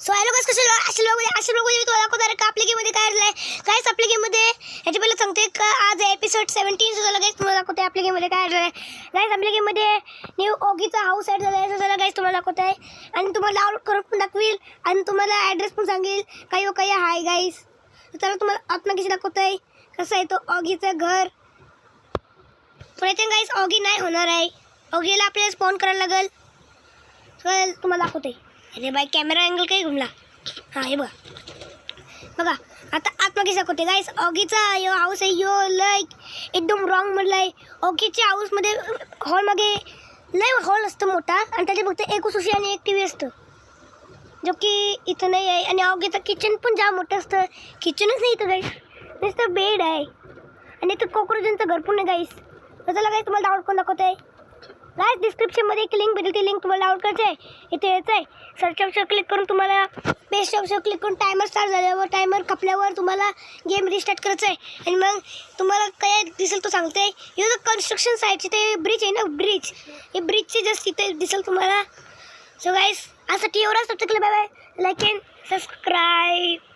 So hello guys, कसे असे लोक मी तुम्हाला दाखवणार का आपल्या गेममध्ये काय झालंय गाइस. आपल्या गेममध्ये याच्या पहिलं सांगते का आज एपिसोड 17 झाला गाइस. तुम्हाला दाखवते आपल्या गेममध्ये काय झालंय गाइस. आपल्या गेममध्ये न्यू ऑगीचा हाऊस ॲड झाला आहे झाला गाइस. तुम्हाला दाखवत आहे आणि तुम्हाला डाउनलोड करून पण दाखवेल आणि तुम्हाला ॲड्रेस पण सांगेल काही हाय गाइस. तर तुम्हाला आपण कशी दाखवत आहे कसं आहे तो ऑगीचं घर. पण गाइस ऑगी नाही होणार आहे. ऑगीला आपल्याला स्पॉन करायला लागेल. सो तुम्हाला दाखवते. अरे बाई कॅमेरा अँगल काही घुमला. हां हे बघा आता आतमध्ये दाखवते गाईस. ऑगीचा यो हाऊस आहे यो लाईक एकदम रॉंग म्हटलं आहे. ऑगीच्या हाऊसमध्ये हॉलमध्ये लय हॉल असतं मोठा आणि त्याचे फक्त एक उशी आणि एक टी व्ही असतं जो की इथं नाही आहे. आणि ऑगीचं किचन पण जाम मोठं असतं. किचनच नाही इथं गाईस, नुसतं बेड आहे आणि इथं कॉक्रोचांचं घर पण आहे गाईस. तर चला गाईस तुम्हाला डाउनलोड करून दाखवत आहे गाइस. डिस्क्रिप्शनमध्ये एक लिंक भेटेल, ती लिंक तुम्हाला डाउनलोड करायचं आहे. इथे यायचं आहे सर्च ऑप्शन क्लिक करून तुम्हाला पेस्ट ऑप्शन क्लिक करून टायमर स्टार्ट झाल्यावर टायमर कपल्यावर तुम्हाला गेम रिस्टार्ट करायचं आहे. आणि मग तुम्हाला काय दिसेल तो सांगते. हे जो कन्स्ट्रक्शन साईटची ते ब्रिज आहे ना, ब्रिज हे ब्रिजचे जस्ट तिथे दिसेल तुम्हाला. सो गाईस आजसाठी एवढाच. Bye bye, like and subscribe.